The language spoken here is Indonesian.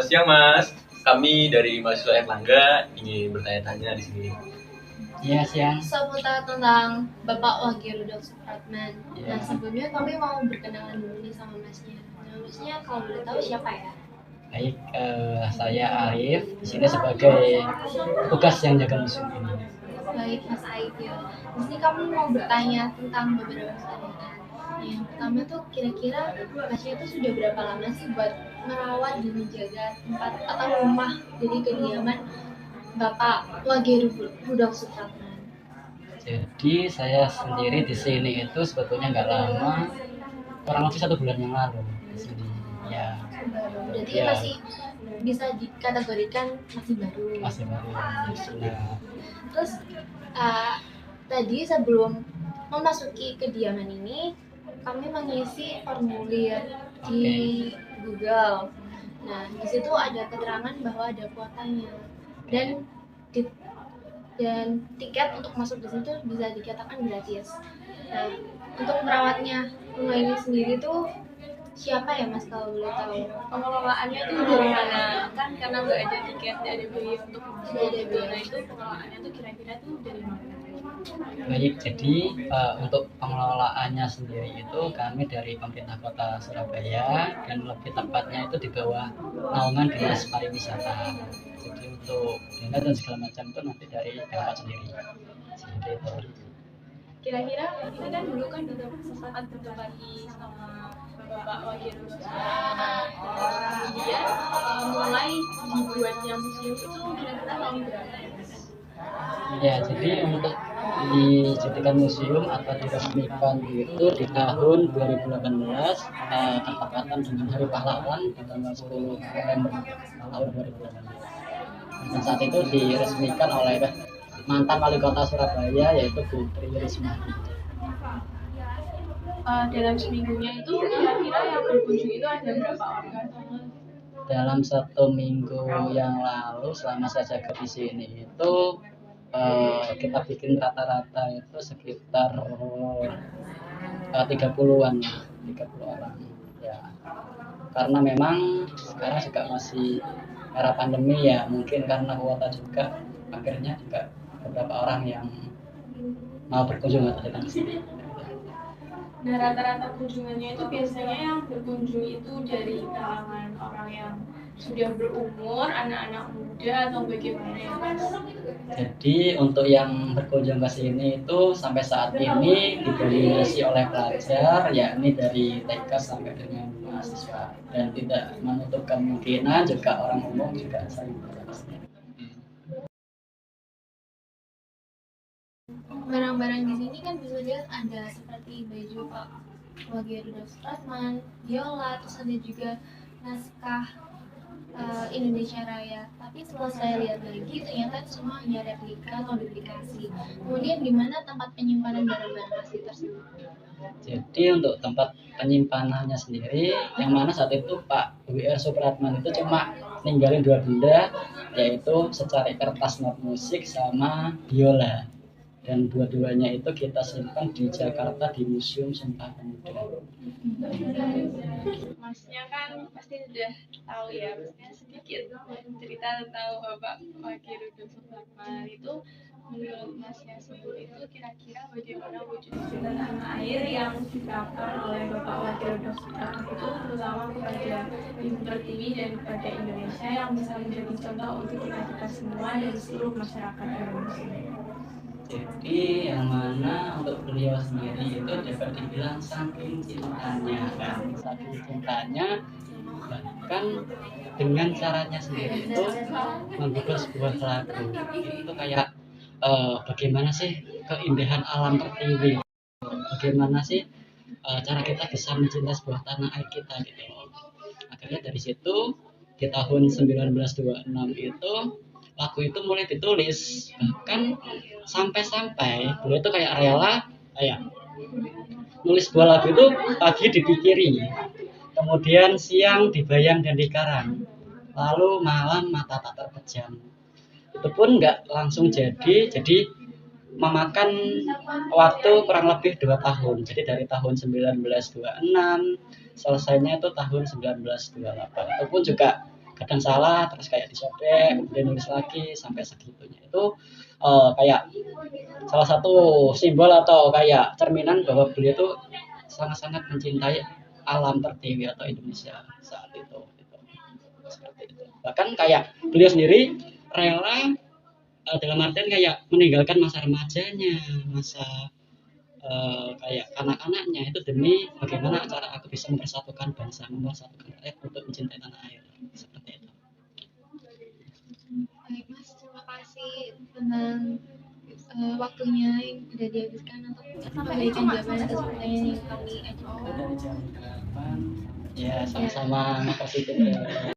Siang Mas, kami dari mahasiswa Erlangga ingin bertanya-tanya di sini. Iya, siang. Seputar tentang Bapak Wage Rudolf Supratman. Ya. Nah, sebelumnya kami mau berkenalan dulu nih sama Masnya. Nah, Masnya kalau boleh tahu siapa ya? Baik, saya Arif, di sini sebagai tugas yang jaga museum ini. Baik, Mas Aib ya. Di sini kami mau bertanya tentang beberapa pertanyaan. Yang pertama tuh kira-kira Masnya itu sudah berapa lama sih buat merawat dan menjaga tempat atau rumah jadi kediaman Bapak Wage Rudolf Supratman? Jadi saya sendiri di sini itu sebetulnya nggak lama, kurang lebih 1 bulan yang lalu di sini. Ya, Berarti ya. masih bisa dikategorikan masih baru. Masih baru di sini. Terus tadi sebelum memasuki kediaman ini kami mengisi formulir di Google. Nah, di situ ada keterangan bahwa ada kuotanya dan tiket untuk masuk di situ bisa dikatakan gratis. Nah, untuk merawatnya rumah ini sendiri tuh siapa ya Mas kalau boleh tahu? Pengelolaannya tuh dari mana? Kan karena nggak ada tiket, nggak ada biaya untuk itu. Nah itu pengelolaannya tuh kira-kira tuh dari mana? Baik, jadi untuk pengelolaannya sendiri itu kami dari pemerintah kota Surabaya dan lebih tepatnya itu di bawah naungan dinas pariwisata. Jadi untuk dana dan segala macam itu nanti dari Pemkot sendiri. Seperti itu. Kira-kira kita kan dulu kan sempat ditempati sama Bapak Wage Rudolf Supratman. Kemudian mulai dibuatnya museum itu kira-kira tahun berapa? Ya, jadi untuk dijadikan museum atau diresmikan itu di tahun 2018 bertepatan dengan Hari Pahlawan di tanggal 10 November tahun 2018. Dan saat itu diresmikan oleh mantan wali kota Surabaya yaitu Bu Tri Risma. Dalam seminggunya itu kira-kira yang berkunjung itu ada berapa orang? Dalam 1 minggu yang lalu selama saya jaga di sini itu kita bikin rata-rata itu sekitar 30-an, 30 orang ya, karena memang sekarang juga masih era pandemi ya, mungkin karena kuota juga akhirnya juga beberapa orang yang mau berkunjung atau datang ke sini. Nah, rata-rata kunjungannya itu biasanya yang berkunjung itu dari kalangan orang yang sudah berumur, anak-anak muda, atau bagaimana ya Mas? Jadi untuk yang berkunjung ke sini itu sampai saat ini didominasi oleh pelajar, yakni dari TK sampai dengan mahasiswa, dan tidak menutup kemungkinan juga orang umum juga sering datang ke sini. Barang-barang di sini kan bisa lihat ada seperti baju Pak Wage Rudolf Supratman, biola, terus ada juga naskah Indonesia Raya. Tapi setelah saya lihat lagi ternyata itu semua hanya replika atau duplikasi. Kemudian gimana tempat penyimpanan barang-barang asli tersebut? Jadi untuk tempat penyimpanannya sendiri, yang mana saat itu Pak W.R. Supratman itu cuma ninggalin 2 benda, yaitu secari kertas not musik sama biola. Dan dua-duanya itu kita simpan di Jakarta di Museum Sumpah Pemuda. Masnya kan pasti sudah tahu ya, maksudnya sedikit cerita tentang Bapak Wage Rudolf Supratman itu menurut Mas Yasibul itu kira-kira bagaimana wujud cinta tanah air yang diterapkan oleh Bapak Wakil Dokter itu terutama kepada Ibu Pertiwi dan kepada Indonesia yang bisa menjadi contoh untuk kita semua dan seluruh masyarakat Indonesia. Jadi yang mana untuk beliau sendiri itu dapat dibilang saking cintanya kan, saking cintanya bahkan dengan caranya sendiri itu membuat sebuah lagu itu kayak bagaimana sih keindahan alam pertiwi, bagaimana sih cara kita bisa mencintai sebuah tanah air kita gitu. Akhirnya dari situ di tahun 1926 itu lagu itu mulai ditulis, bahkan sampai-sampai beliau itu kayak rela kayak nulis sebuah lagu itu pagi dipikiri, kemudian siang dibayang dan dikarang, lalu malam mata tak terpejam. Itu pun nggak langsung jadi memakan waktu kurang lebih 2 tahun. Jadi dari tahun 1926 selesainya itu tahun 1928. Itu pun juga kadang salah, terus kayak disobek, kemudian nulis lagi sampai segitunya. Itu kayak salah satu simbol atau kayak cerminan bahwa beliau itu sangat-sangat mencintai alam pertiwi atau Indonesia saat itu. Seperti itu. Bahkan kayak beliau sendiri rela dalam artian kayak meninggalkan masa remajanya, masa kayak anak-anaknya itu demi bagaimana cara aku bisa mempersatukan bangsa, mempersatukan rakyat untuk mencintai tanah air. Seperti itu. Baik Mas, terima kasih tentang waktunya yang sudah dihabiskan untuk memberikan jawaban atas pertanyaan yang kami ajukan. Dari jam 8. Ya, sama-sama. Makasih juga.